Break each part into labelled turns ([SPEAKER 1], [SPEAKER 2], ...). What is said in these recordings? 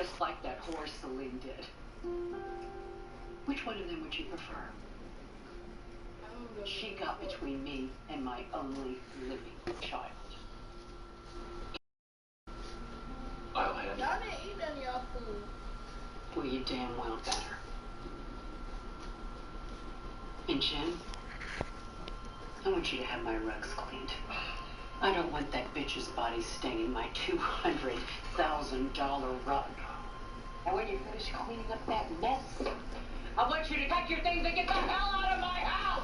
[SPEAKER 1] just like that whore Celine did. Which one of them would you prefer? She got between me and my only living child.
[SPEAKER 2] I'll handle it.
[SPEAKER 3] Y'all didn't eat none of y'all food.
[SPEAKER 1] Well, you damn well better. And Jen, I want you to have my rugs cleaned. I don't want that bitch's body staining my $200,000 rug. And when you finish cleaning up that mess, I want you to pack your things and get the hell out of my house!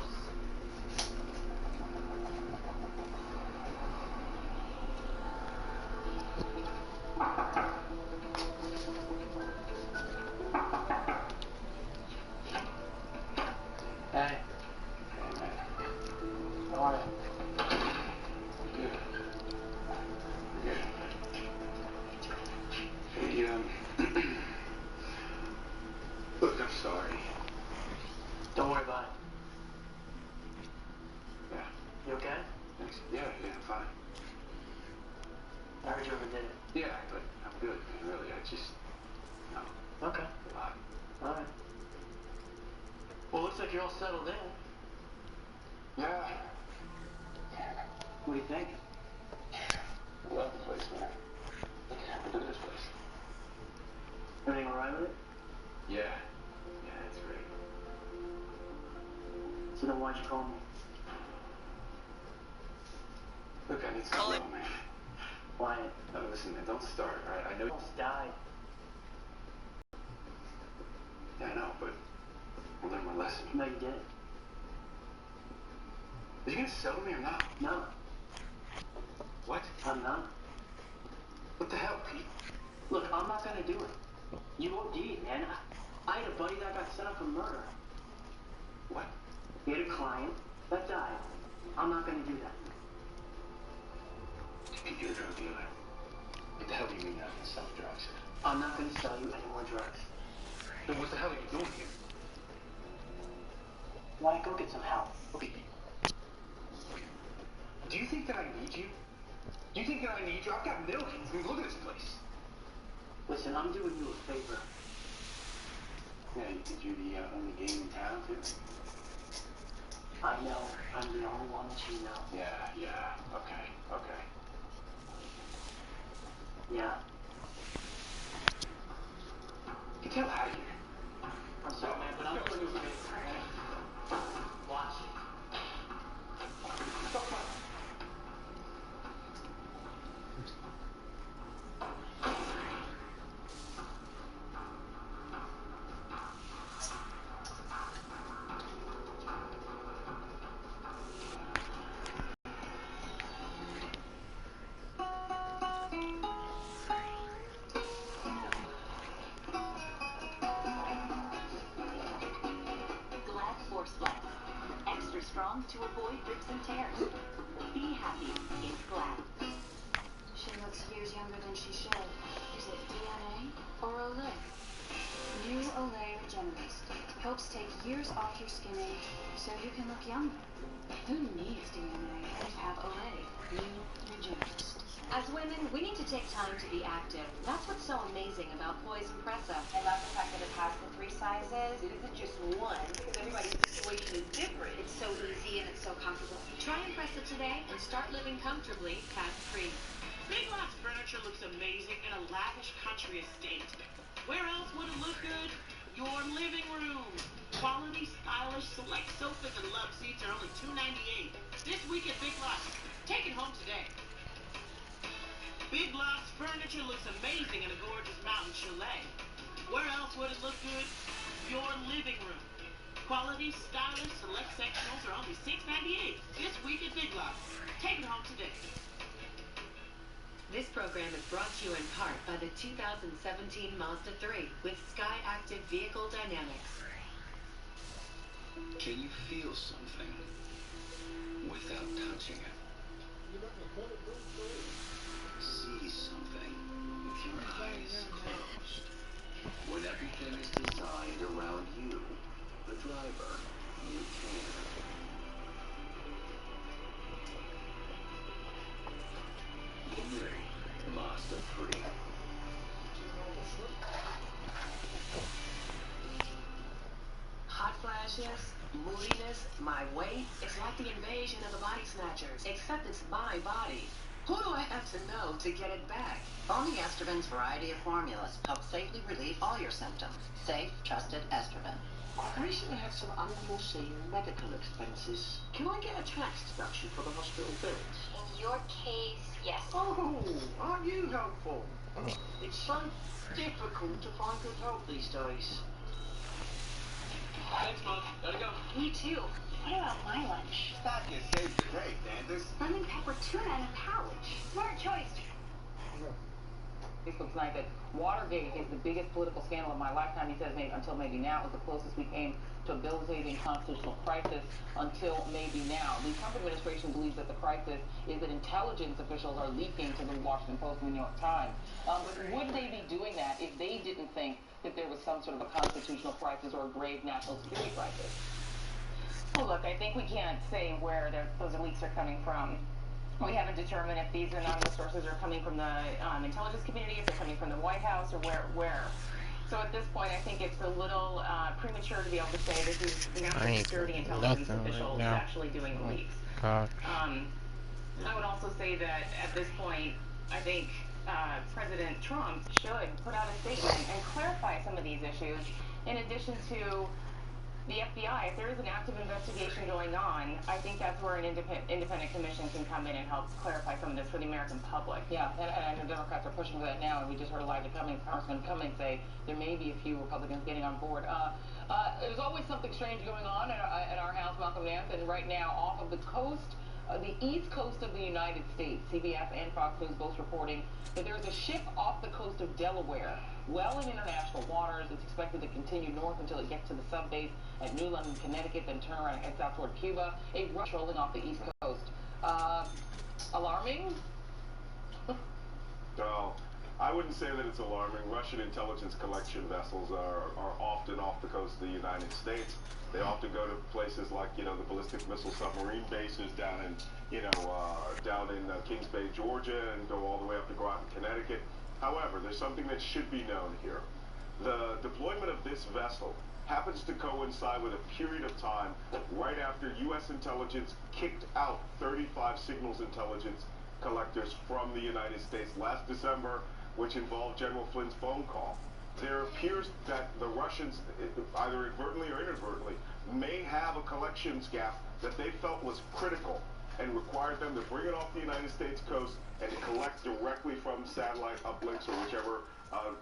[SPEAKER 2] Hey. How are you? Good. Good. Hey, look, I'm sorry.
[SPEAKER 1] Don't worry about it.
[SPEAKER 2] Yeah.
[SPEAKER 1] You okay?
[SPEAKER 2] Thanks. Yeah, I'm fine.
[SPEAKER 1] I heard you overdid it.
[SPEAKER 2] Yeah, but I'm good, man, really. I just, no.
[SPEAKER 1] Okay.
[SPEAKER 2] A lot.
[SPEAKER 1] Alright. Well, looks like you're all settled in.
[SPEAKER 2] Yeah.
[SPEAKER 1] What do you think?
[SPEAKER 2] I love the place, man. Look at this place.
[SPEAKER 1] Everything alright with it?
[SPEAKER 2] Yeah. Yeah, it's great.
[SPEAKER 1] So then why'd you call me?
[SPEAKER 2] Look, I need some help, man.
[SPEAKER 1] Wyatt.
[SPEAKER 2] No, listen, man, don't start, all right? I know
[SPEAKER 1] You almost died.
[SPEAKER 2] Yeah, I know, but I learned my lesson.
[SPEAKER 1] No, you didn't.
[SPEAKER 2] Are you gonna sell me or not?
[SPEAKER 1] No,
[SPEAKER 2] What?
[SPEAKER 1] I'm not.
[SPEAKER 2] What the hell, Pete?
[SPEAKER 1] Look, I'm not gonna do it. You OD'd, man. I had a buddy that got set up for murder.
[SPEAKER 2] What?
[SPEAKER 1] He had a client that died. I'm not gonna do that.
[SPEAKER 2] Pete, you're a drug dealer. What the hell do you mean you're not gonna sell drugs?
[SPEAKER 1] I'm not gonna sell you any more drugs.
[SPEAKER 2] Then what the hell are you doing here?
[SPEAKER 1] Why go get some help?
[SPEAKER 2] Okay. Do you think that I need you? Do you think that I need you? I've got millions. I mean, look at this place.
[SPEAKER 1] Listen, I'm doing you a favor.
[SPEAKER 2] Yeah, you think you're the only game in town, too?
[SPEAKER 1] I know. I'm the only one that you know.
[SPEAKER 2] Yeah. Okay.
[SPEAKER 1] Yeah.
[SPEAKER 2] Get the hell out of here.
[SPEAKER 1] I'm sorry, man, but I'm doing you a favor. Watch.
[SPEAKER 4] Extra strong to avoid rips and tears. Be happy. It's Glad.
[SPEAKER 5] She looks years younger than she should. Is it DNA or Olay? New Olay Regenerist. Helps take years off your skin age so you can look younger. Who needs DNA when you have Olay? New Regenerist.
[SPEAKER 4] As women, we need to take time to be active. That's what's so amazing about Poise Impressa.
[SPEAKER 6] I love the fact that it has the 3 sizes. It isn't just one, because everybody's situation is different. It's so easy and it's so comfortable.
[SPEAKER 4] Try Impressa today and start living comfortably tax-free.
[SPEAKER 7] Big Lots furniture looks amazing in a lavish country estate. Where else would it look good? Your living room. Quality, stylish, select sofas and love seats are only $2.98. This week at Big Lots. Take it home today. Big Lots furniture looks amazing in a gorgeous mountain chalet. Where else would it look good? Your living room. Quality, stylish, select sectionals are only $6.98. This week at Big Lots. Take it home today.
[SPEAKER 4] This program is brought to you in part by the 2017 Mazda 3 with Sky Active Vehicle Dynamics.
[SPEAKER 8] Can you feel something without touching it? See something with your eyes closed. When everything is designed around you, the driver, you can. The new Mazda 3.
[SPEAKER 4] My weight is like the invasion of the body snatchers, except it's my body. Who do I have to know to get it back?
[SPEAKER 1] Only Estroven's variety of formulas help safely relieve all your symptoms. Safe, trusted Estroven.
[SPEAKER 8] I recently had some unforeseen medical expenses. Can I get a tax deduction for the hospital bills?
[SPEAKER 5] In your case, yes.
[SPEAKER 8] Oh, aren't you helpful? It's so difficult to find good help these days.
[SPEAKER 2] Thanks, Mom. Gotta go.
[SPEAKER 5] Me too. What about my lunch?
[SPEAKER 2] Thought you saved the great, Anders.
[SPEAKER 5] Lemon pepper tuna and a pouch. Smart choice.
[SPEAKER 6] Facebook tonight that Watergate is the biggest political scandal of my lifetime. He says maybe, until maybe now, it was the closest we came to a debilitating constitutional crisis until maybe now. The Trump administration believes that the crisis is that intelligence officials are leaking to the Washington Post and the New York Times. Would they be doing that if they didn't think that there was some sort of a constitutional crisis or a grave national security crisis? Well, look, I think we can't say where those leaks are coming from. We haven't determined if these anonymous sources are coming from the intelligence community, if they're coming from the White House, or where. So at this point, I think it's a little premature to be able to say this is national security intelligence officials actually doing the leaks. I would also say that at this point, I think President Trump should put out a statement and clarify some of these issues, in addition to the FBI. If there is an active investigation going on, I think that's where an independent commission can come in and help clarify some of this for the American public. Yeah, and I know Democrats are pushing for that now, and we just heard Elijah Cummings, Congressman Cummings, say there may be a few Republicans getting on board. There's always something strange going on at our house, Malcolm Nance, and right now off of the coast, the east coast of the United States, CBS and Fox News both reporting that there's a ship off the coast of Delaware, well in international waters. It's expected to continue north until it gets to the subbase at New London, Connecticut, then turn around and head south toward Cuba. A rush rolling off the east coast. Alarming?
[SPEAKER 9] No, I wouldn't say that it's alarming. Russian intelligence collection vessels are often off the coast of the United States. They often go to places like, the ballistic missile submarine bases down in, Kings Bay, Georgia, and go all the way up to Groton, Connecticut. However, there's something that should be known here. The deployment of this vessel happens to coincide with a period of time right after U.S. intelligence kicked out 35 signals intelligence collectors from the United States last December, which involved General Flynn's phone call. There appears that the Russians, either inadvertently or inadvertently, may have a collections gap that they felt was critical and required them to bring it off the United States coast and to collect directly from satellite uplinks or whichever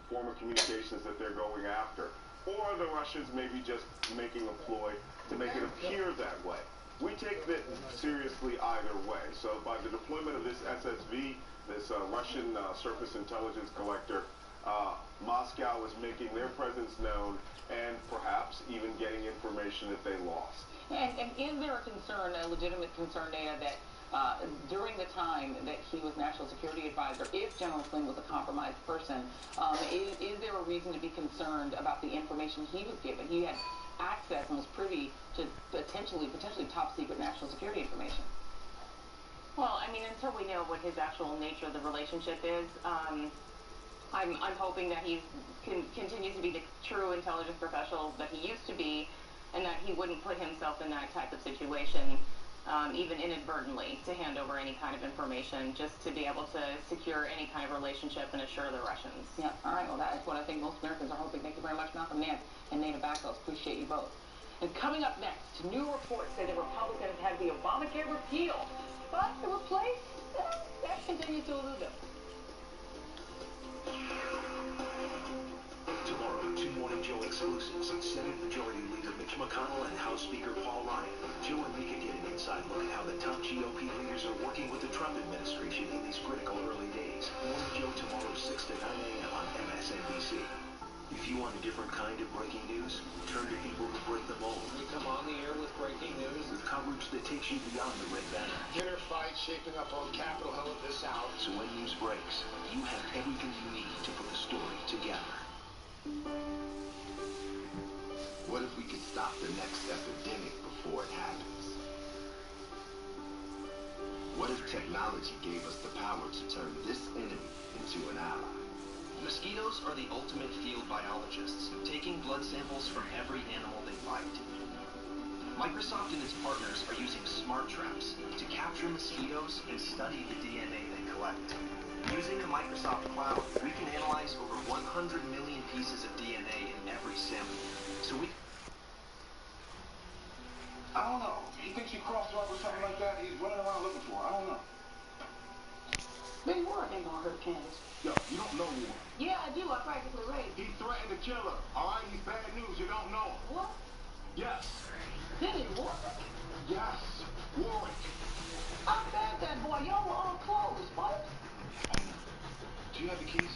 [SPEAKER 9] form of communications that they're going after. Or the Russians may be just making a ploy to make it appear that way. We take that seriously either way. So by the deployment of this SSV, this Russian surface intelligence collector, Moscow is making their presence known and perhaps even getting information that they lost.
[SPEAKER 6] And is there a concern, a legitimate concern, Dana, that during the time that he was National Security Advisor, if General Flynn was a compromised person, is there a reason to be concerned about the information he was given? He had access and was privy to potentially top secret national security information. Well, I mean, until we know what his actual nature of the relationship is, I'm hoping that he continues to be the true intelligence professional that he used to be, and that he wouldn't put himself in that type of situation, even inadvertently, to hand over any kind of information, just to be able to secure any kind of relationship and assure the Russians. Yeah, all right, well, that is what I think most Americans are hoping. Thank you very much, Malcolm Nance and Nina Backos. Appreciate you both. And coming up next, new reports say the Republicans had the Obamacare repealed, but the replace, that continues to elude them.
[SPEAKER 10] Tomorrow, 2 Morning Joe exclusives. Senate Majority Leader Mitch McConnell and House Speaker Paul Ryan. Joe and Mika get an inside look at how the top GOP leaders are working with the Trump administration in these critical early days. Morning Joe tomorrow, 6 to 9 a.m. on MSNBC. If you want a different kind of breaking news, turn to people who break the mold.
[SPEAKER 2] We come on the air with breaking news.
[SPEAKER 10] With coverage that takes you beyond the red banner.
[SPEAKER 2] Dinner fight shaping up on Capitol Hill at this hour.
[SPEAKER 10] So when news breaks, you have everything you need to put the story together.
[SPEAKER 8] What if we could stop the next epidemic before it happens? What if technology gave us the power to turn this enemy into an ally?
[SPEAKER 11] Mosquitoes are the ultimate field biologists, taking blood samples from every animal they bite. Microsoft and its partners are using smart traps to capture mosquitoes and study the DNA they collect. Using the Microsoft Cloud, we can analyze over 100 million pieces of DNA in every sample. So we...
[SPEAKER 2] I don't know. He thinks he crossed her up or something like that. He's running around looking for her. I don't know.
[SPEAKER 6] Baby Warren ain't gonna hurt Candace.
[SPEAKER 2] Yo, you don't know Warren.
[SPEAKER 6] Yeah, I do. I practically raised.
[SPEAKER 2] He threatened to kill her. All right? He's bad news. You don't know him.
[SPEAKER 6] What?
[SPEAKER 2] Yes.
[SPEAKER 6] Billy Warren?
[SPEAKER 2] Yes. Warwick.
[SPEAKER 6] I bet that boy. Y'all were all close, what?
[SPEAKER 2] Do you have the keys?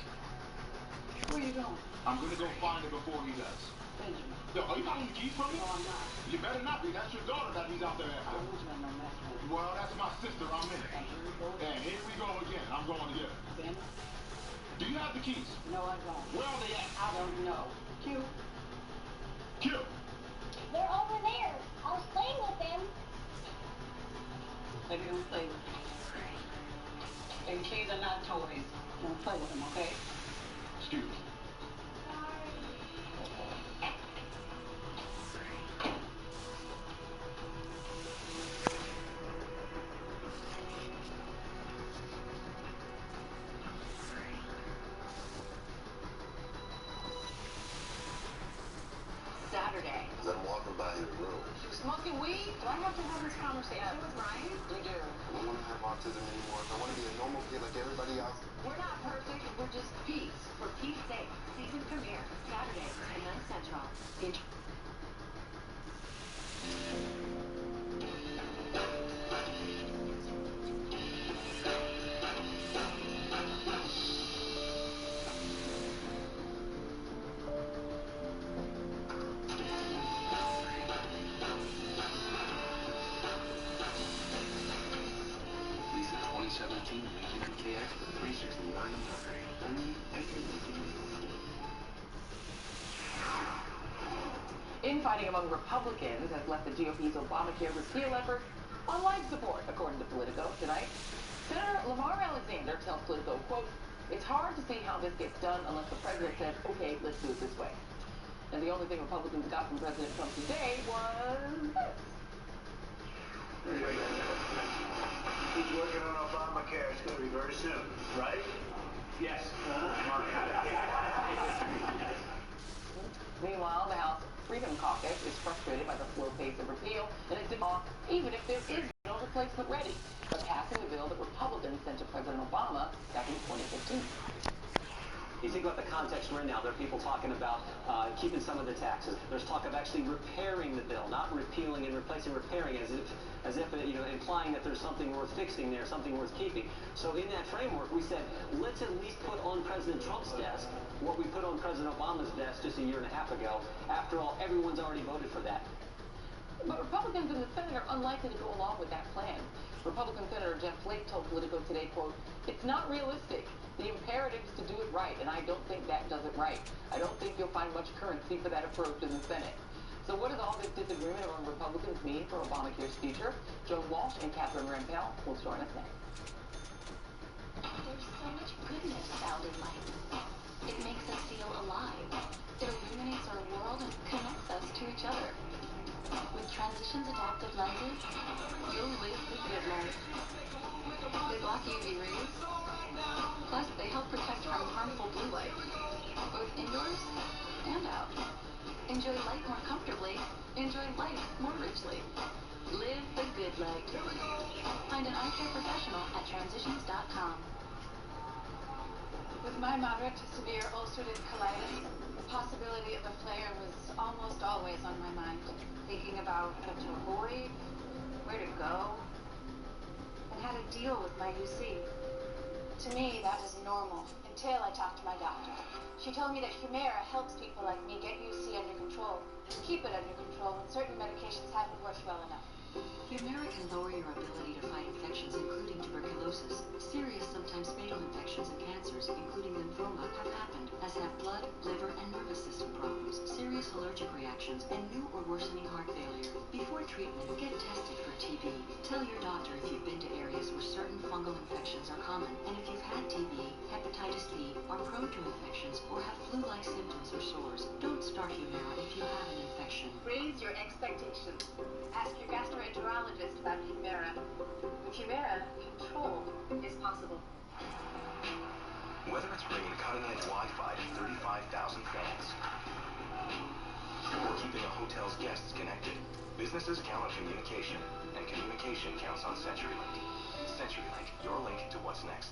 [SPEAKER 6] Where you going?
[SPEAKER 2] I'm gonna go find her before he does.
[SPEAKER 6] Benjamin.
[SPEAKER 2] Yo, are you hiding the keys from me?
[SPEAKER 6] No, I'm not.
[SPEAKER 2] You better not be. That's your daughter that he's out there
[SPEAKER 6] I
[SPEAKER 2] after.
[SPEAKER 6] was running on that one.
[SPEAKER 2] Well, that's my sister. I'm in it.
[SPEAKER 6] And here we go.
[SPEAKER 2] And here we go again. I'm going to get her.
[SPEAKER 6] Ben?
[SPEAKER 2] Do you have the keys?
[SPEAKER 6] No, I don't.
[SPEAKER 2] Where are they at?
[SPEAKER 6] I don't know. Q?
[SPEAKER 2] Q.
[SPEAKER 3] They're over there. I was playing with them.
[SPEAKER 6] Baby, don't play with them. And keys are not toys. Don't play with them, okay?
[SPEAKER 2] Excuse me.
[SPEAKER 4] Saturday.
[SPEAKER 8] As I'm walking by your room,
[SPEAKER 6] Smoking weed? Do I have to have this conversation with Ryan? You do.
[SPEAKER 8] I don't want to have autism anymore. I want to be a normal kid like everybody else.
[SPEAKER 4] We're not perfect, we're just peace. For peace sake. Season premiere, Saturday, 10 Central.
[SPEAKER 8] Lisa 2017 Lincoln MKX for $369. Only at your Lincoln.
[SPEAKER 6] Infighting among Republicans has left the GOP's Obamacare repeal effort on life support, according to Politico tonight. Senator Lamar Alexander tells Politico, quote, "It's hard to see how this gets done unless the president says, okay, let's do it this way." And the only thing Republicans got from President Trump today was this.
[SPEAKER 10] He's working on Obamacare. It's going to be very soon, right? Yes.
[SPEAKER 6] Meanwhile, the House Freedom Caucus is frustrated by the slow pace of repeal, and it's demanding, even if there is no replacement ready, but passing the bill that Republicans sent to President Obama back in 2015.
[SPEAKER 12] You think about the context we're in now. There are people talking about keeping some of the taxes. There's talk of actually repairing the bill, not repealing and replacing, repairing, as if implying that there's something worth fixing there, something worth keeping. So in that framework, we said, let's at least put on President Trump's desk what we put on President Obama's desk just a year and a half ago. After all, everyone's already voted for that.
[SPEAKER 6] But Republicans in the Senate are unlikely to go along with that plan. Republican Senator Jeff Flake told Politico today, quote, "It's not realistic. The imperative is to do it right, and I don't think that does it right. I don't think you'll find much currency for that approach in the Senate." So what does all this disagreement among Republicans mean for Obamacare's future? Joan Walsh and Catherine Rampell will join us next.
[SPEAKER 5] There's so much goodness found in life. It makes us feel alive. It illuminates our world and connects us to each other. With Transitions Adaptive Lenses, you'll live the good life. They block UV rays, plus they help protect from harmful blue light, both indoors and out. Enjoy light more comfortably, enjoy life more richly. Live the good light. Find an eye care professional at transitions.com.
[SPEAKER 13] With my moderate to severe ulcerative colitis, the possibility of a flare was almost always on my mind. Thinking about what to avoid, where to go, and how to deal with my UC. To me, that was normal until I talked to my doctor. She told me that Humira helps people like me get UC under control, keep it under control when certain medications haven't worked well enough.
[SPEAKER 4] Humira can lower your ability to fight infections, including tuberculosis. Serious, sometimes fatal infections and cancers, including lymphoma, have happened, as have blood, liver, and nervous system problems, serious allergic reactions, and new or worsening heart failure. Before treatment, get tested for TB, tell your doctor if you've been to areas where certain fungal infections are common. And if you've had TB, hepatitis B, are prone to infections, or have flu-like symptoms or sores, don't start Humira if you have an infection.
[SPEAKER 13] Raise your expectations. Ask your gastroenterologist about Humira. With Humira, control is possible.
[SPEAKER 10] Whether it's bringing cutting-edge Wi-Fi to 35,000 fans, or keeping a hotel's guests connected, businesses count on communication, and communication counts on CenturyLink. CenturyLink, your link to what's next.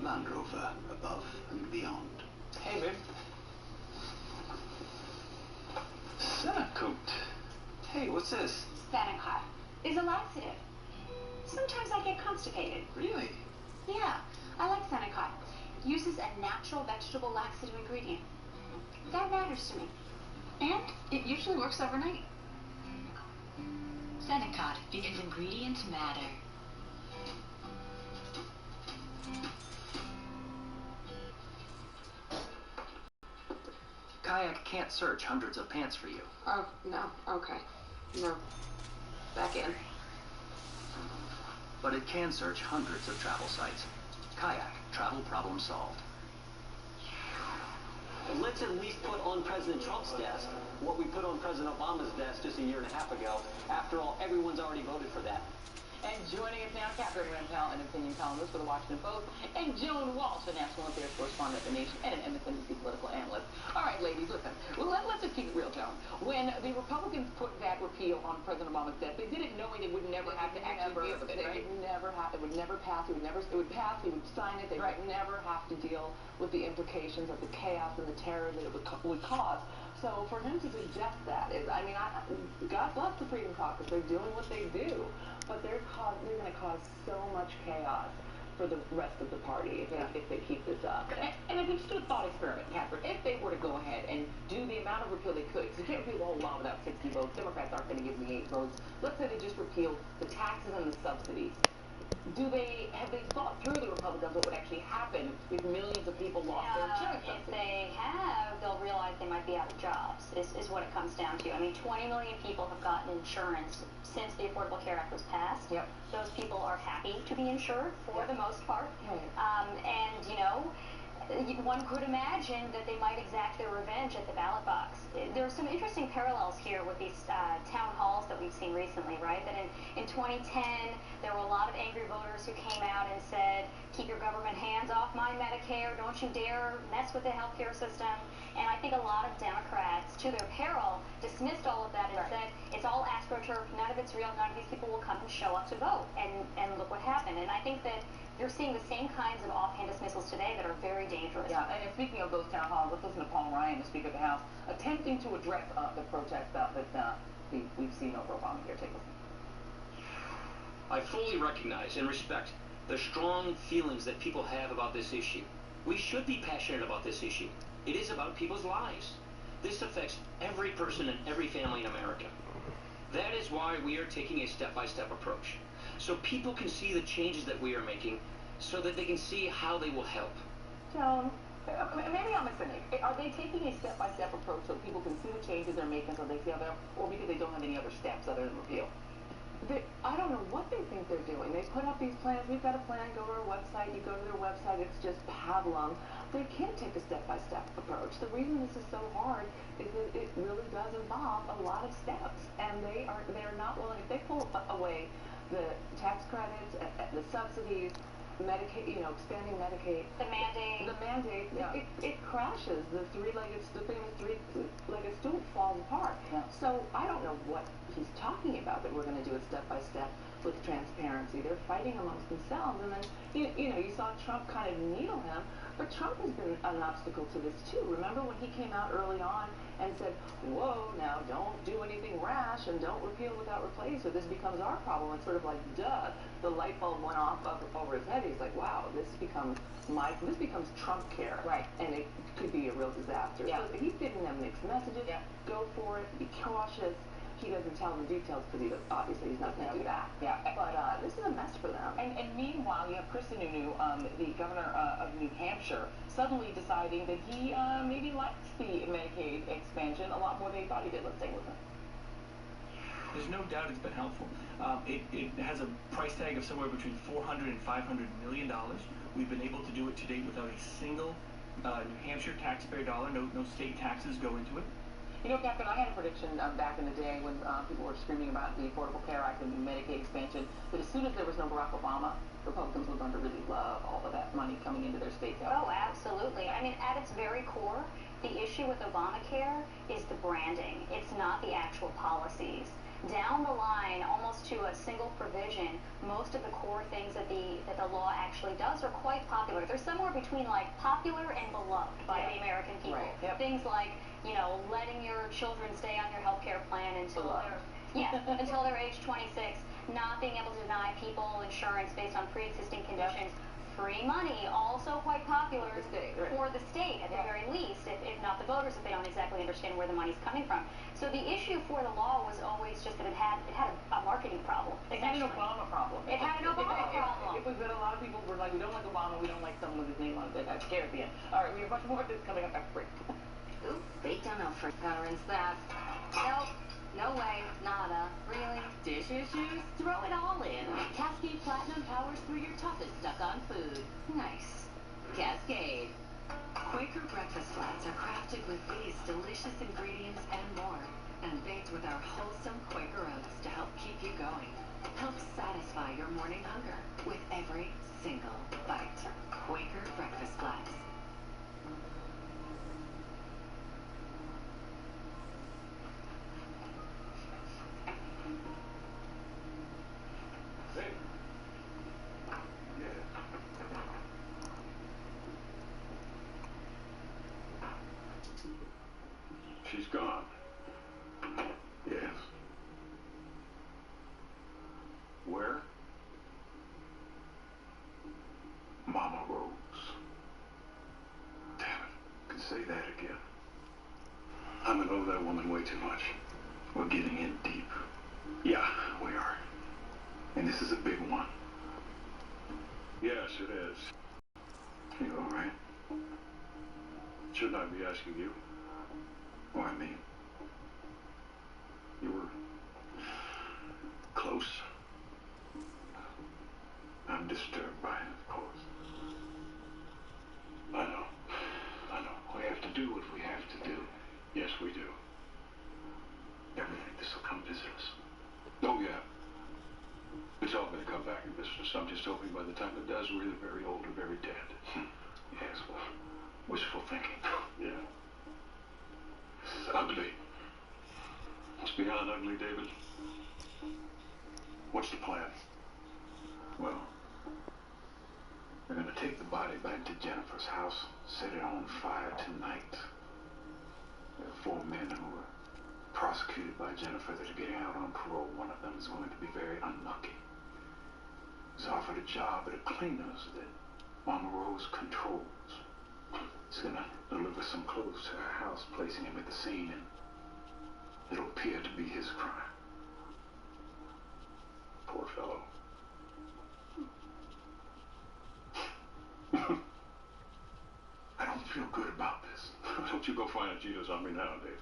[SPEAKER 8] Land Rover, above and beyond.
[SPEAKER 11] Hey, babe.
[SPEAKER 8] Senacoot.
[SPEAKER 11] Hey, what's this?
[SPEAKER 14] Senecot is a laxative. Sometimes I get constipated.
[SPEAKER 11] Really?
[SPEAKER 14] Yeah, I like Senecot. Uses a natural vegetable laxative ingredient. That matters to me. And it usually works overnight.
[SPEAKER 4] Senecot, because ingredients matter.
[SPEAKER 11] Kayak can't search hundreds of pants for you.
[SPEAKER 13] Oh, no. Okay. No. Back in.
[SPEAKER 11] But it can search hundreds of travel sites. Kayak, travel problem solved.
[SPEAKER 12] Let's at least put on President Trump's desk what we put on President Obama's desk just a year and a half ago. After all, everyone's already voted for that.
[SPEAKER 6] And joining us now, Catherine Rampell, an opinion columnist for the Washington Post, and Joan Walsh, a national affairs correspondent at The Nation and an MSNBC political analyst. All right, ladies, listen. Well, let's just keep it real, Joan. When the Republicans put that repeal on President Obama's desk, they did it knowing they would never have to actually deal with it, right? It would never pass. It would pass. He would sign it. They would never have to deal with the implications of the chaos and the terror that it would cause. So for him to suggest that is, I mean, God bless the Freedom Caucus. They're doing what they do, but they're going to cause so much chaos for the rest of the party if they keep this up. And if it's just a thought experiment, Catherine, if they were to go ahead and do the amount of repeal they could, because you can't repeal the whole law without 60 votes. Democrats aren't going to give me 8 votes. Let's say they just repeal the taxes and the subsidies. Have they thought through, the Republicans, what would actually happen if millions of people lost their insurance subsidies?
[SPEAKER 14] If they have, they'll realize they might be out of jobs, is what it comes down to. I mean, 20 million people have gotten insurance since the Affordable Care Act was passed.
[SPEAKER 6] Yep.
[SPEAKER 14] Those people are happy to be insured for the most part. And, you know, one could imagine that they might exact their revenge at the ballot box. There are some interesting parallels here with these town halls that we've seen recently, right? That in 2010, there were a lot of angry voters who came out and said, keep your government hands off my Medicare, don't you dare mess with the healthcare system. And I think a lot of Democrats, to their peril, dismissed all of that and said, it's all astroturf, none of it's real, none of these people will come and show up to vote. And look what happened. And I think that you're seeing the same kinds of offhand dismissals today that are very dangerous.
[SPEAKER 6] Yeah, and speaking of those town halls, let's listen to Paul Ryan, the Speaker of the House, attempting to address the protests that we've seen over Obamacare. Take a listen.
[SPEAKER 15] I fully recognize and respect the strong feelings that people have about this issue. We should be passionate about this issue. It is about people's lives. This affects every person and every family in America. That is why we are taking a step-by-step approach, so people can see the changes that we are making, so that they can see how they will help.
[SPEAKER 6] Joan, maybe I'm mistaken. Are they taking a step-by-step approach so people can see the changes they're making, so they see how they're, or because they don't have any other steps other than repeal? I don't know what they think they're doing. They put up these plans. We've got a plan. Go to our website. You go to their website. It's just pablum. They can't take a step-by-step approach. The reason this is so hard is that it really does involve a lot of steps, and they're not willing. If they pull away the tax credits, the subsidies, Medicaid, expanding Medicaid,
[SPEAKER 14] the mandate,
[SPEAKER 6] it crashes. The famous three-legged stool falls apart. Yeah. So I don't know what he's talking about that we're going to do it step by step, with transparency. They're fighting amongst themselves. And then, you saw Trump kind of needle him, but Trump has been an obstacle to this too. Remember when he came out early on and said, whoa, now don't do anything rash and don't repeal without replace or this becomes our problem. It's sort of like, duh, the light bulb went off over his head. He's like, wow, this becomes Trump care. Right. And it could be a real disaster. Yeah. So he's giving them mixed messages. Yeah. Go for it. Be cautious. He doesn't tell the details because obviously he's not going to do that. Yeah. But this is a mess for them. And meanwhile, you have Chris Sununu, the governor of New Hampshire, suddenly deciding that he maybe likes the Medicaid expansion a lot more than he thought he did. Let's take a listen.
[SPEAKER 16] There's no doubt it's been helpful. It has a price tag of somewhere between $400 and $500 million. We've been able to do it to date without a single New Hampshire taxpayer dollar. No state taxes go into it.
[SPEAKER 6] Captain, I had a prediction back in the day when people were screaming about the Affordable Care Act and the Medicaid expansion that as soon as there was no Barack Obama, Republicans were going to really love all of that money coming into their states.
[SPEAKER 14] Oh, absolutely. I mean, at its very core, the issue with Obamacare is the branding. It's not the actual policies. Down the line, almost to a single provision, most of the core things that the law actually does are quite popular. They're somewhere between like popular and beloved by the American people. Right. Yep. Things like, letting your children stay on your health care plan until until they're age 26, not being able to deny people insurance based on pre-existing conditions. Yep. Free money, also quite popular for the state at the very least, if not the voters, if they don't exactly understand where the money's coming from. So the issue for the law was always just that it had a marketing problem.
[SPEAKER 6] It had an Obama problem.
[SPEAKER 14] It had an Obama problem.
[SPEAKER 6] It was that a lot of people were like, we don't like Obama, we don't like someone with his name on it. I'm scared at the end. All right, we have much more of this coming up after break.
[SPEAKER 4] Ooh, they don't know for veterans that. Nope. No way, nada. Really? Dish issues? Throw it all in. Cascade Platinum powers through your toughest stuck-on food. Nice. Cascade. Quaker breakfast flats are crafted with these delicious ingredients and more, and baked with our wholesome Quaker oats to help keep you going. Help satisfy your morning hunger with every single bite. Quaker breakfast flats.
[SPEAKER 8] She's gone. Yes. Where? Mama Rose. Damn it. I can say that again. I'm gonna owe that woman way too much. We're getting in deep. Yeah, we are. And this is a big one. Yes, it is. You all right? Shouldn't I be asking you? Oh, I mean, you were close. I'm disturbed by it, of course. I know. We have to do what we have to do. Yes, we do. Everything. This will come visit us. Oh, yeah. It's all going to come back and visit us. I'm just hoping by the time it does, we're either very old or very dead. Yes, well, wishful thinking. Yeah. It's ugly. It's beyond ugly, David. What's the plan? Well, we're going to take the body back to Jennifer's house, set it on fire tonight. There are 4 men who were prosecuted by Jennifer that are getting out on parole. One of them is going to be very unlucky. He's offered a job at a cleaner's that Mama Rose controls. He's going to deliver some clothes to her house, placing him at the scene, and it'll appear to be his crime. Poor fellow. I don't feel good about this. Don't you go find a Cheetos on me now, Dave.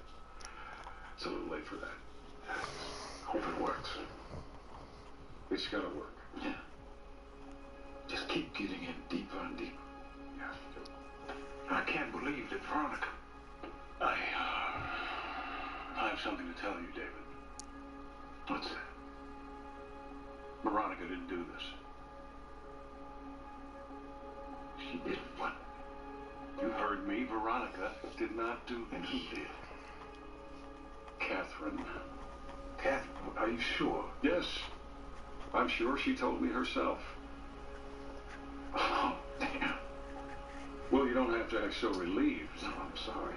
[SPEAKER 8] It's a little late for that. Hope it works. It's gotta work. Yeah. Just keep getting in deeper and deeper. Yeah. I can't believe that Veronica... I have something to tell you, David. What's that? Veronica didn't do this. She did what? You heard me. Veronica did not do this. And who did? Catherine. Catherine, are you sure? Yes. I'm sure she told me herself. Oh, damn. Well, you don't have to act so relieved. No, I'm sorry.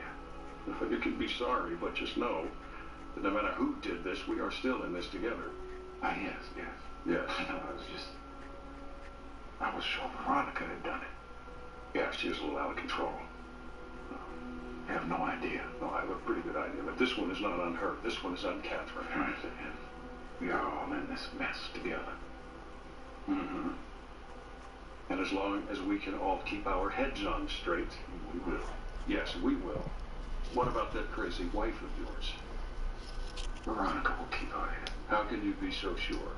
[SPEAKER 8] You can be sorry, but just know that no matter who did this, we are still in this together. Yes. Yes. I was sure Veronica had done it. Yeah, she was a little out of control. I have no idea. No, I have a pretty good idea, but this one is not on her. This one is on Catherine. Right. And we are all in this mess together. Mm-hmm. And as long as we can all keep our heads on straight, we will. Yes, we will. What about that crazy wife of yours? Veronica will keep her head. How can you be so sure?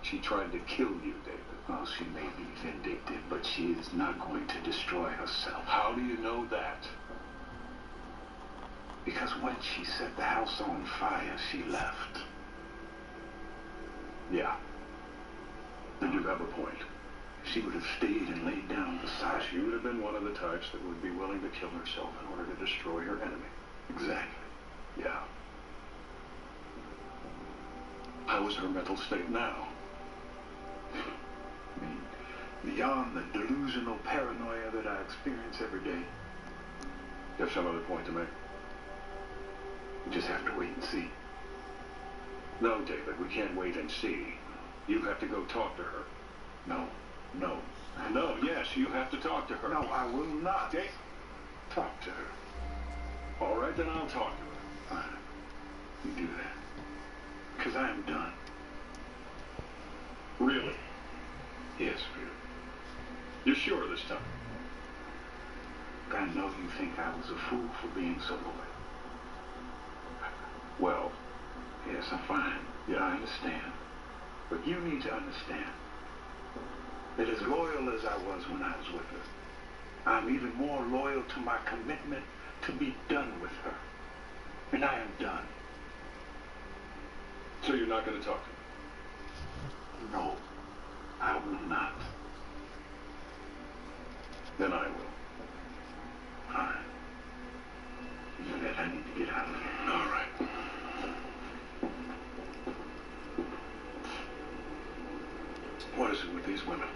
[SPEAKER 8] She tried to kill you, David. Well, she may be vindictive, but she is not going to destroy herself. How do you know that? Because when she set the house on fire, she left. Yeah. And you have a point. She would have stayed and laid down beside her. She would have been one of the types that would be willing to kill herself in order to destroy her enemy. Exactly. Yeah. How is her mental state now? I mean, beyond the delusional paranoia that I experience every day. You have some other point to make? We just have to wait and see. No, David, we can't wait and see. You have to go talk to her. No. Yes, you have to talk to her. No, I will not. Talk to her. All right, then I'll talk to her. Fine. You do that. Because I am done. Really? Yes, really. You're sure this time? I know you think I was a fool for being so loyal. Well, yes, I'm fine. Yeah, I understand. But you need to understand that as loyal as I was when I was with her, I'm even more loyal to my commitment to be done with her. And I am done. So you're not going to talk to her? No, I will not. Then I will. Fine. You bet I need to get out of here. All right. What is it with these women?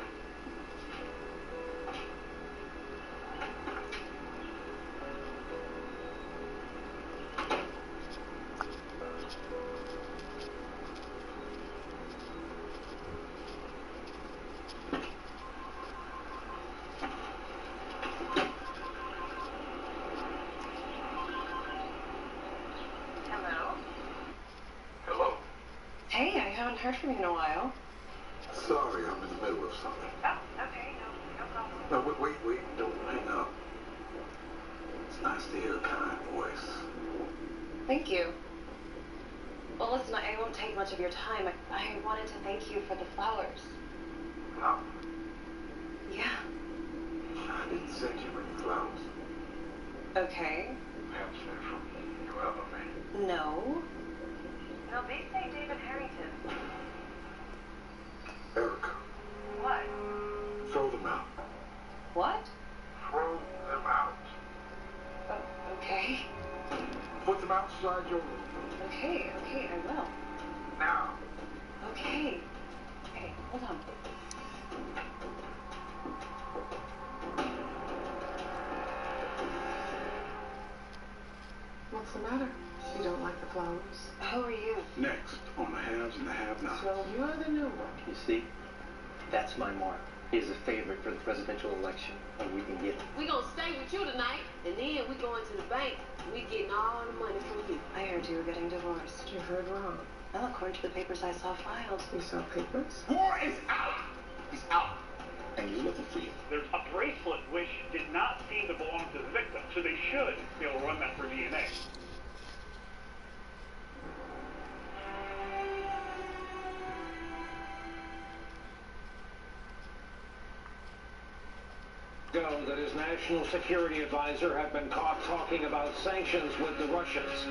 [SPEAKER 8] Hello?
[SPEAKER 13] Hey, I haven't heard from you in a while.
[SPEAKER 8] Sorry, I'm in the middle of something.
[SPEAKER 13] Oh, okay, no problem.
[SPEAKER 8] No, wait, don't hang up. It's nice to hear a kind voice.
[SPEAKER 13] Thank you. Well, listen, I won't take much of your time. I wanted to thank you for the flowers.
[SPEAKER 8] Flowers?
[SPEAKER 13] Yeah.
[SPEAKER 8] I didn't send you any flowers.
[SPEAKER 13] Okay.
[SPEAKER 8] Perhaps they're from your other man.
[SPEAKER 13] No.
[SPEAKER 17] No, they say David Harrington.
[SPEAKER 8] Erica.
[SPEAKER 17] What?
[SPEAKER 8] Throw them out.
[SPEAKER 13] What?
[SPEAKER 8] Throw them out.
[SPEAKER 13] Okay.
[SPEAKER 8] Put them outside your room.
[SPEAKER 13] Okay, I will.
[SPEAKER 8] Now.
[SPEAKER 13] Okay, hold on.
[SPEAKER 6] What's the matter? You don't like the flowers?
[SPEAKER 13] How are you?
[SPEAKER 8] Next, on the haves and the have-nots.
[SPEAKER 6] So you're the new one.
[SPEAKER 12] You see? That's my mark. He is a favorite for the presidential election, and we can get him.
[SPEAKER 7] We gonna stay with you tonight, and then we going to the bank. We getting all the money from you.
[SPEAKER 13] I heard you were getting divorced.
[SPEAKER 6] You heard wrong.
[SPEAKER 13] Well, according to the papers I saw filed.
[SPEAKER 6] You saw papers?
[SPEAKER 2] War is out. He's out.
[SPEAKER 8] And you're looking for you.
[SPEAKER 18] There's a bracelet which did not seem to belong to the victim, so they should be able to run that for DNA.
[SPEAKER 19] That his national security advisor had been caught talking about sanctions with the Russians.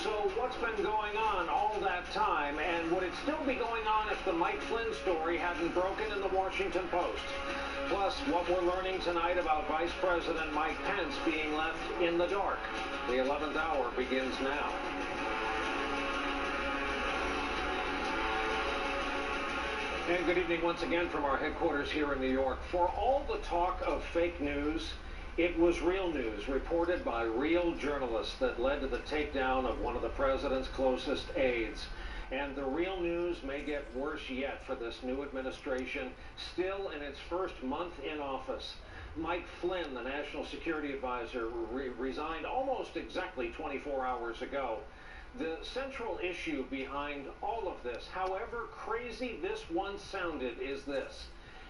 [SPEAKER 19] So what's been going on all that time, and would it still be going on if the Mike Flynn story hadn't broken in the Washington Post? Plus, what we're learning tonight about Vice President Mike Pence being left in the dark. The 11th hour begins now. And good evening once again from our headquarters here in New York. For all the talk of fake news, it was real news reported by real journalists that led to the takedown of one of the president's closest aides. And the real news may get worse yet for this new administration, still in its first month in office. Mike Flynn, the National Security Advisor, resigned almost exactly 24 hours ago. The central issue behind all of this, however crazy this once sounded, is this.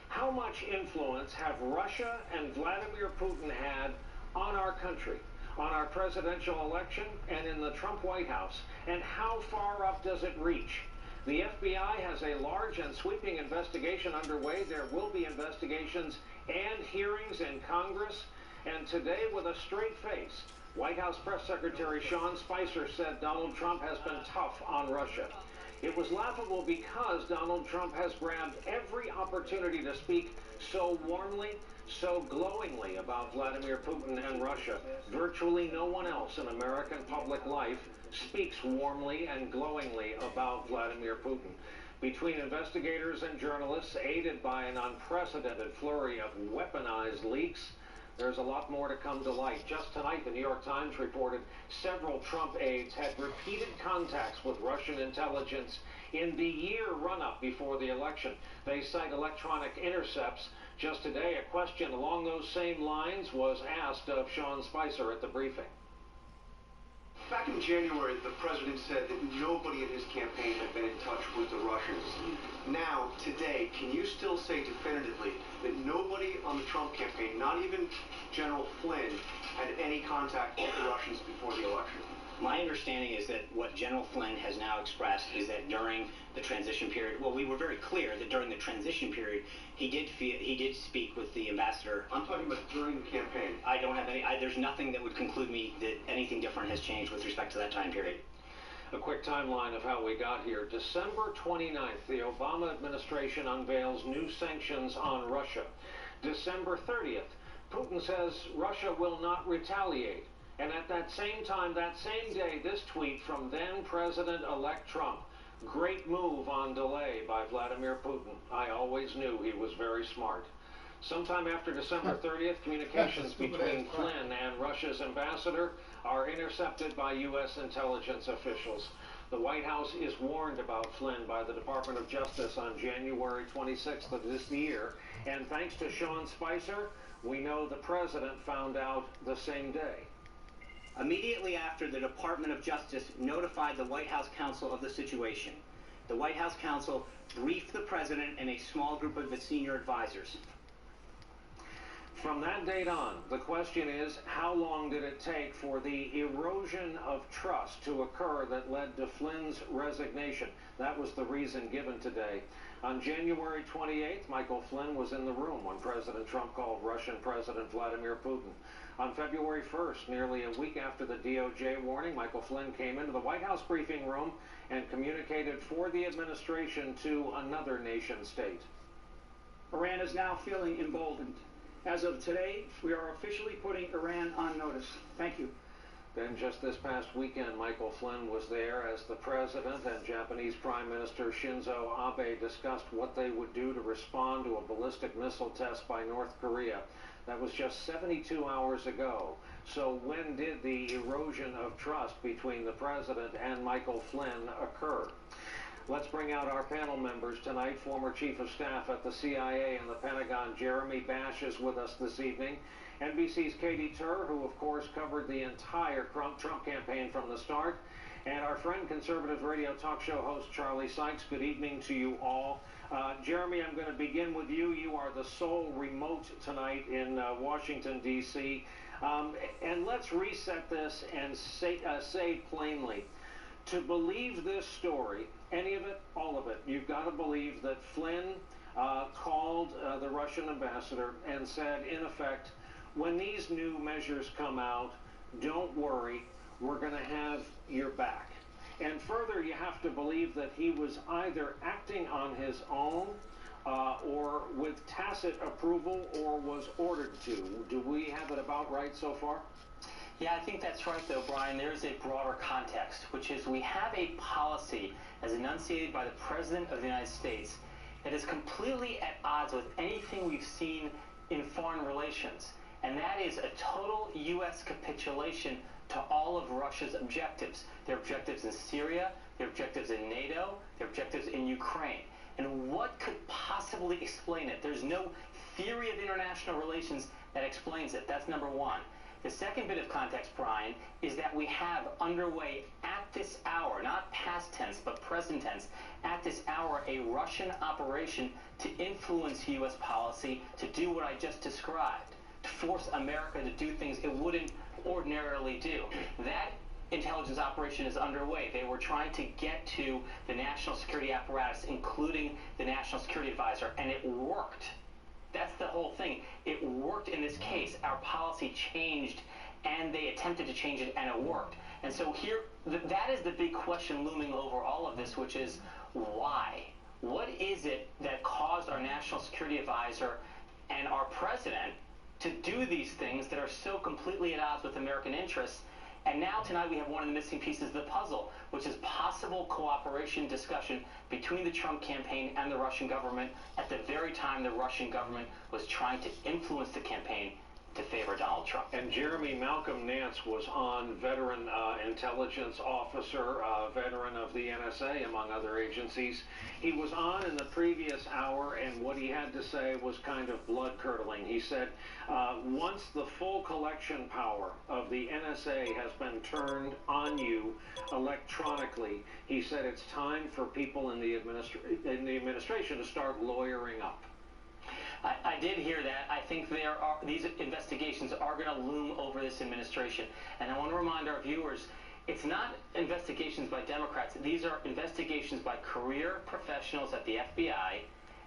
[SPEAKER 19] How much influence have Russia and Vladimir Putin had on our country, on our presidential election, and in the Trump White House? And how far up does it reach? The FBI has a large and sweeping investigation underway. There will be investigations and hearings in Congress. And today, with a straight face, White House Press Secretary Sean Spicer said Donald Trump has been tough on Russia. It was laughable because Donald Trump has grabbed every opportunity to speak so warmly, so glowingly about Vladimir Putin and Russia. Virtually no one else in American public life speaks warmly and glowingly about Vladimir Putin. Between investigators and journalists, aided by an unprecedented flurry of weaponized leaks, there's a lot more to come to light. Just tonight, the New York Times reported several Trump aides had repeated contacts with Russian intelligence in the year run-up before the election. They cite electronic intercepts. Just today, a question along those same lines was asked of Sean Spicer at the briefing.
[SPEAKER 10] Back in January, the president said that nobody in his campaign had been in touch with the Russians. Now, today, can you still say definitively that nobody on the Trump campaign, not even General Flynn, had any contact with the Russians before the election?
[SPEAKER 20] My understanding is that what General Flynn has now expressed is that during the transition period, well, we were very clear that during the transition period, he did speak with the ambassador.
[SPEAKER 10] I'm talking about during the campaign.
[SPEAKER 20] I don't have any, there's nothing that would conclude me that anything different has changed with respect to that time period.
[SPEAKER 19] A quick timeline of how we got here. December 29th, the Obama administration unveils new sanctions on Russia. December 30th, Putin says Russia will not retaliate. And at that same time, that same day, this tweet from then President-elect Trump. Great move on delay by Vladimir Putin. I always knew he was very smart. Sometime after December 30th, communications between Flynn and Russia's ambassador are intercepted by U.S. intelligence officials. The White House is warned about Flynn by the Department of Justice on January 26th of this year. And thanks to Sean Spicer, we know the president found out the same day.
[SPEAKER 20] Immediately after the Department of Justice notified the White House counsel of the situation, the White House counsel briefed the president and a small group of his senior advisors.
[SPEAKER 19] From that date on, the question is, how long did it take for the erosion of trust to occur that led to Flynn's resignation? That was the reason given today. On January 28th, Michael Flynn was in the room when President Trump called Russian President Vladimir Putin. On February 1st, nearly a week after the DOJ warning, Michael Flynn came into the White House briefing room and communicated for the administration to another nation state.
[SPEAKER 21] Iran is now feeling emboldened. As of today, we are officially putting Iran on notice. Thank you.
[SPEAKER 19] Then just this past weekend, Michael Flynn was there as the president and Japanese Prime Minister Shinzo Abe discussed what they would do to respond to a ballistic missile test by North Korea. That was just 72 hours ago. So when did the erosion of trust between the president and Michael Flynn occur? Let's bring out our panel members tonight. Former Chief of Staff at the CIA and the Pentagon, Jeremy Bash, is with us this evening. NBC's Katie Tur, who of course covered the entire Trump campaign from the start. And our friend, conservative radio talk show host Charlie Sykes. Good evening to you all. Jeremy, I'm going to begin with you. You are the sole remote tonight in Washington, D.C. And let's reset this and say plainly, to believe this story, any of it, all of it, you've got to believe that Flynn called the Russian ambassador and said, in effect, when these new measures come out, don't worry, we're going to have your back. And further, you have to believe that he was either acting on his own or with tacit approval or was ordered to. Do we have it about right so far?
[SPEAKER 20] Yeah, I think that's right, though, Brian. There's a broader context, which is we have a policy as enunciated by the President of the United States
[SPEAKER 12] that is completely at odds with anything we've seen in foreign relations, and that is a total U.S. capitulation to all of Russia's objectives. Their objectives in Syria, their objectives in NATO, their objectives in Ukraine. And what could possibly explain it? There's no theory of international relations that explains it. That's number one. The second bit of context, Brian, is that we have underway at this hour, not past tense, but present tense, at this hour, a Russian operation to influence U.S. policy, to do what I just described, to force America to do things it wouldn't ordinarily do. That intelligence operation is underway. They were trying to get to the national security apparatus, including the National Security Advisor, and it worked. That's the whole thing. It worked in this case. Our policy changed, and they attempted to change it, and it worked. And so here, that is the big question looming over all of this, which is why? What is it that caused our National Security Advisor and our president to do these things that are so completely at odds with American interests? And now tonight we have one of the missing pieces of the puzzle, which is possible cooperation discussion between the Trump campaign and the Russian government at the very time the Russian government was trying to influence the campaign to favor Donald Trump.
[SPEAKER 19] And Jeremy Malcolm Nance was on, veteran intelligence officer, veteran of the NSA, among other agencies. He was on in the previous hour, and what he had to say was kind of blood-curdling. He said, once the full collection power of the NSA has been turned on you electronically, he said it's time for people in the administration to start lawyering up.
[SPEAKER 12] I did hear that. I think these investigations are going to loom over this administration. And I want to remind our viewers, it's not investigations by Democrats. These are investigations by career professionals at the FBI,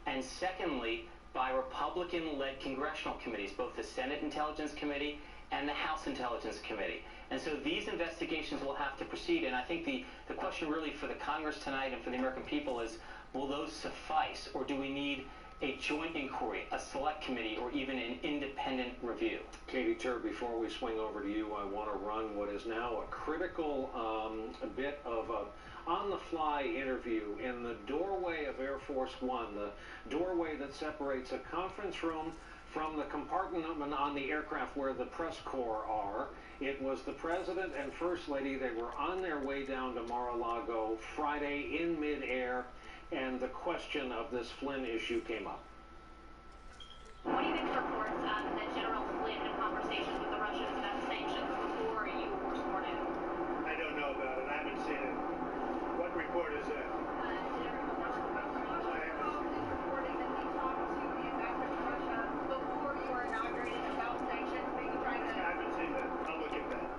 [SPEAKER 12] and secondly, by Republican-led congressional committees, both the Senate Intelligence Committee and the House Intelligence Committee. And so these investigations will have to proceed. And I think the question really for the Congress tonight and for the American people is, will those suffice, or do we need a joint inquiry, a select committee, or even an independent review?
[SPEAKER 19] Katie Tur, before we swing over to you, I want to run what is now a critical bit of a on-the-fly interview in the doorway of Air Force One, the doorway that separates a conference room from the compartment on the aircraft where the press corps are. It was the President and First Lady. They were on their way down to Mar-a-Lago Friday in midair, and the question of this Flynn issue came up.
[SPEAKER 1] What do you think of reports that General Flynn had conversations with the Russians about sanctions before you were sworn in?
[SPEAKER 22] I don't know about it. I haven't seen it. What report is that?
[SPEAKER 1] Reporting that he talked to the ambassador to Russia before you were inaugurated about sanctions, maybe trying to...
[SPEAKER 22] I haven't seen that. I'll look at that.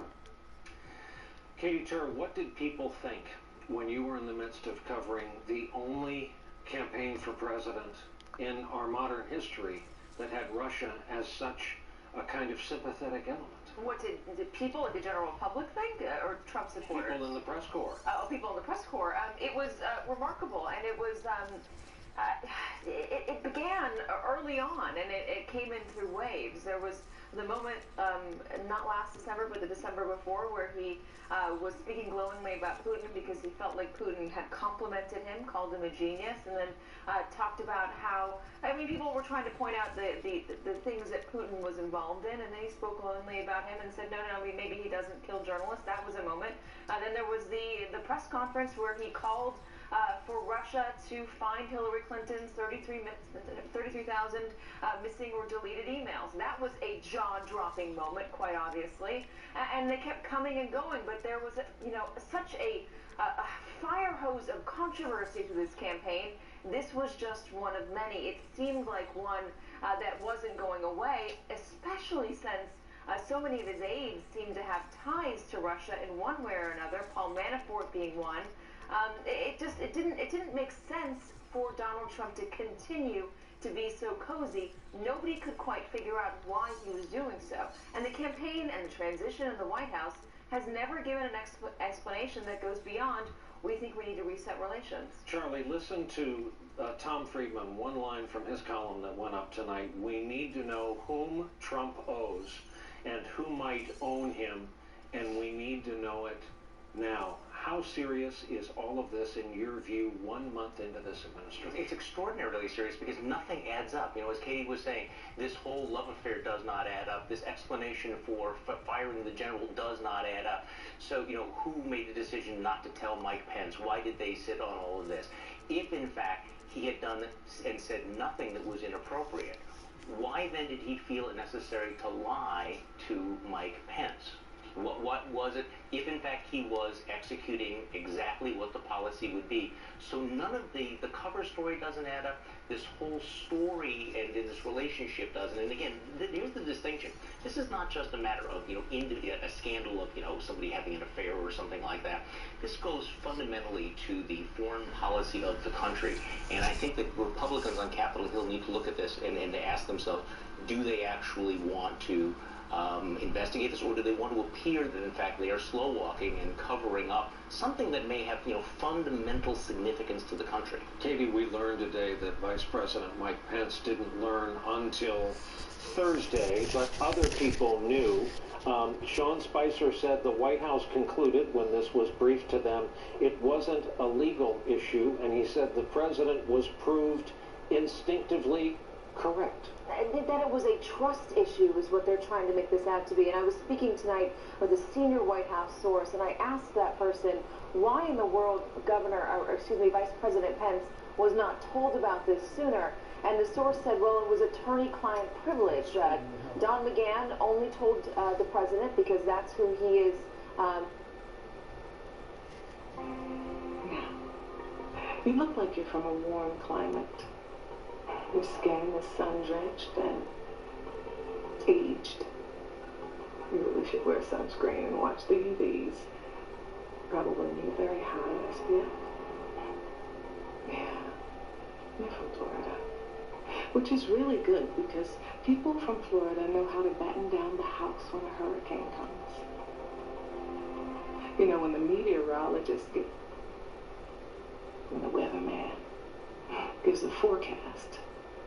[SPEAKER 19] Katie Tur, what did people think when you were in the midst of covering the only campaign for president in our modern history that had Russia as such a kind of sympathetic element?
[SPEAKER 17] What did people, like the general public think, or Trump supporters?
[SPEAKER 19] People in the press corps.
[SPEAKER 17] People in the press corps. It was remarkable, and it was, it began early on, and it came in through waves. There was the moment, not last December, but the December before, where he was speaking glowingly about Putin because he felt like Putin had complimented him, called him a genius, and then talked about how, I mean, people were trying to point out the things that Putin was involved in, and then he spoke glowingly about him and said, no, maybe he doesn't kill journalists. That was a moment. Then there was the press conference where he called for Russia to find Hillary Clinton's 33,000 missing or deleted emails. That was a jaw-dropping moment, quite obviously. And they kept coming and going, but there was, such a fire hose of controversy to this campaign. This was just one of many. It seemed like one that wasn't going away, especially since so many of his aides seemed to have ties to Russia in one way or another, Paul Manafort being one. It didn't make sense for Donald Trump to continue to be so cozy. Nobody could quite figure out why he was doing so. And the campaign and the transition in the White House has never given an explanation that goes beyond, we think we need to reset relations.
[SPEAKER 19] Charlie, listen to Tom Friedman, one line from his column that went up tonight. We need to know whom Trump owes and who might own him, and we need to know it Now, how serious is all of this in your view 1 month into this administration?
[SPEAKER 20] It's extraordinarily serious because nothing adds up. You know, as Katie was saying, this whole love affair does not add up. This explanation for firing the general does not add up. So, you know, who made the decision not to tell Mike Pence? Why did they sit on all of this? If, in fact, he had done and said nothing that was inappropriate, why then did he feel it necessary to lie to Mike Pence? What was it, if in fact he was executing exactly what the policy would be? So none of the cover story doesn't add up, this whole story and in this relationship doesn't. And again, here's the distinction. This is not just a matter of, you know, a scandal of, you know, somebody having an affair or something like that. This goes fundamentally to the foreign policy of the country. And I think that Republicans on Capitol Hill need to look at this and to ask themselves, do they actually want to investigate this, or do they want to appear that in fact they are slow walking and covering up something that may have, you know, fundamental significance to the country?
[SPEAKER 19] Katie, we learned today that Vice President Mike Pence didn't learn until Thursday, but other people knew. Sean Spicer said the White House concluded when this was briefed to them it wasn't a legal issue, and he said the president was proved instinctively correct.
[SPEAKER 17] That it was a trust issue is what they're trying to make this out to be. And I was speaking tonight with a senior White House source, and I asked that person why in the world Vice President Pence was not told about this sooner. And the source said, well, it was attorney-client privilege. Don McGahn only told the president because that's who he is.
[SPEAKER 3] You look like you're from a warm climate. Your skin is sun-drenched and aged. You really should wear sunscreen and watch the UVs. Probably need a very high SPF. Yeah, you're from Florida. Which is really good because people from Florida know how to batten down the house when a hurricane comes. You know, when the meteorologists when the weatherman gives a forecast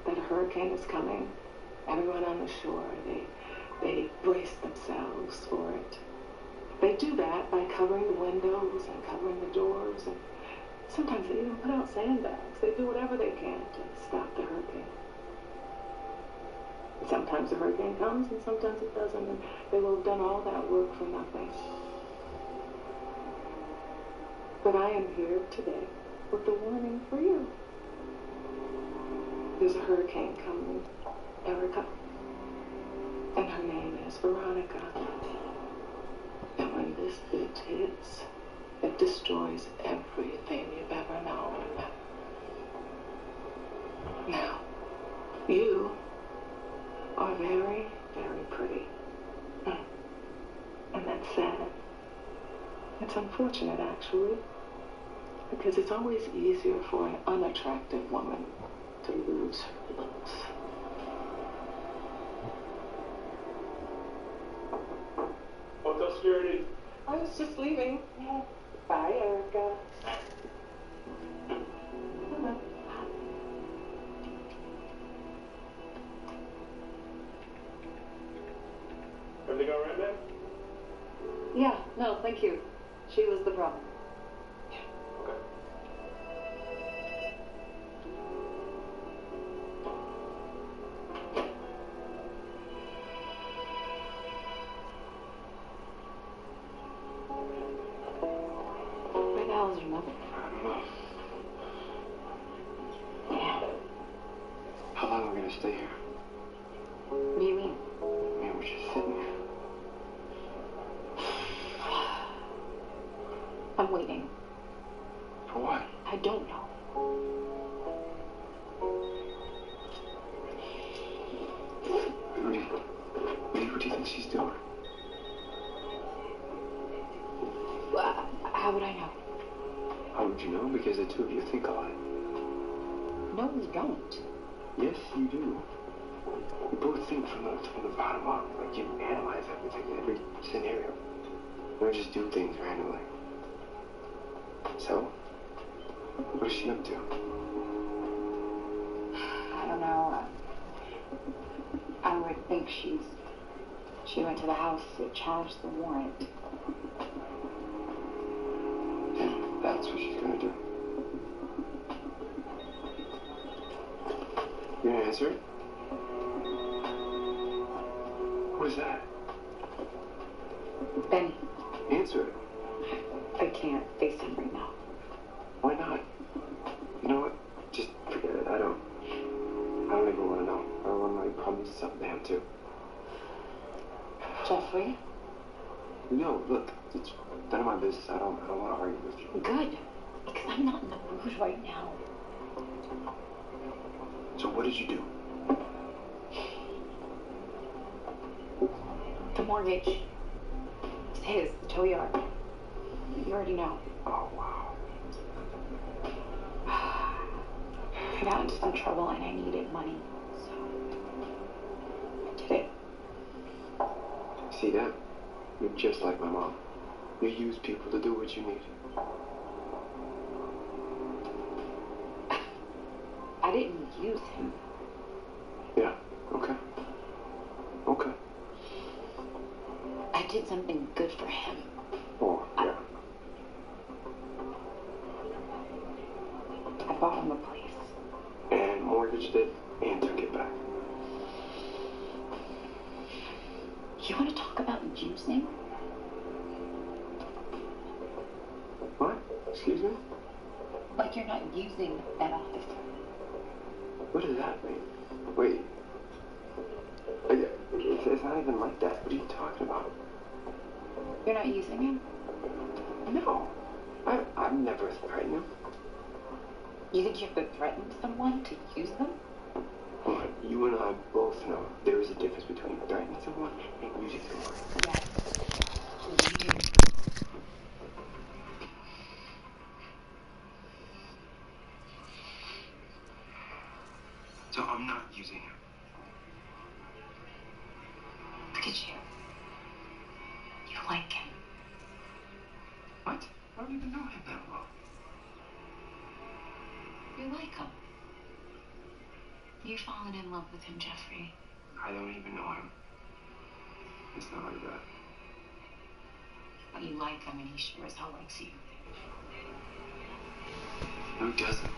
[SPEAKER 3] that a hurricane is coming, everyone on the shore, they brace themselves for it. They do that by covering the windows and covering the doors, and sometimes they even put out sandbags. They do whatever they can to stop the hurricane. Sometimes the hurricane comes and sometimes it doesn't, and they will have done all that work for nothing. But I am here today with the warning for you. There's a hurricane coming, Erica, and her name is Veronica. And when this bitch hits, it destroys everything you've ever known. Now, you are very, very pretty. And that's sad. It's unfortunate, actually, because it's always easier for an unattractive woman to lose her looks.
[SPEAKER 18] Hotel security.
[SPEAKER 3] I was just leaving. Bye, Erica.
[SPEAKER 18] Everything all right, man?
[SPEAKER 5] Yeah, no, thank you. She was the problem.
[SPEAKER 18] Okay.
[SPEAKER 3] Where the hell is your mother?
[SPEAKER 2] I don't know.
[SPEAKER 3] Yeah.
[SPEAKER 2] How long are we gonna stay here?
[SPEAKER 3] What do you mean?
[SPEAKER 2] Man, we're just sitting here.
[SPEAKER 3] I'm waiting.
[SPEAKER 2] For what?
[SPEAKER 3] I don't know.
[SPEAKER 2] What do you think she's doing?
[SPEAKER 3] How would I know?
[SPEAKER 2] How would you know? Because the two of you think alike.
[SPEAKER 3] No, we don't.
[SPEAKER 2] Yes, you do. You both think from the bottom up. Like you analyze everything, every scenario. You don't just do things randomly. So, what is she up to?
[SPEAKER 3] I don't know. I would think she went to the house to challenge the warrant.
[SPEAKER 2] That's what she's gonna do. You gonna answer it? What is that?
[SPEAKER 3] Benny,
[SPEAKER 2] Answer it.
[SPEAKER 3] I can't face him right now.
[SPEAKER 2] Why not? You know what? Just forget it. I don't even want to know. I don't want to know you promised something to him too.
[SPEAKER 3] Jeffrey?
[SPEAKER 2] No, look, it's none of my business. I don't want to argue with you.
[SPEAKER 3] Good. Because I'm not in the mood right now.
[SPEAKER 2] So what did you do?
[SPEAKER 3] The mortgage. It's his, the tow yard. You already know.
[SPEAKER 2] Oh, wow.
[SPEAKER 3] I got into some trouble and I needed money. So I did it.
[SPEAKER 2] See that? You're just like my mom. You use people to do what you need.
[SPEAKER 3] I didn't use him.
[SPEAKER 2] Yeah, okay. Okay.
[SPEAKER 3] I did something good for him.
[SPEAKER 2] Oh, yeah.
[SPEAKER 3] I bought him a place.
[SPEAKER 2] And mortgaged it and took it back.
[SPEAKER 3] You want to talk about using?
[SPEAKER 2] What? Excuse me?
[SPEAKER 3] Like you're not using that office.
[SPEAKER 2] What does that mean? Wait. It's not even like that. What are you talking about?
[SPEAKER 3] You're not using him?
[SPEAKER 2] No. I've never threatened him.
[SPEAKER 3] You think you have to threaten someone to use them?
[SPEAKER 2] Well, you and I both know there is a difference between threatening someone and using someone.
[SPEAKER 3] Yes. We do.
[SPEAKER 2] So I'm not using him.
[SPEAKER 3] Look at you. You like him.
[SPEAKER 2] What? I don't even know him that well.
[SPEAKER 3] You like him. You've fallen in love with him, Jeffrey.
[SPEAKER 2] I don't even know him. It's not like that.
[SPEAKER 3] But you like him and he sure as hell likes you.
[SPEAKER 2] Who doesn't?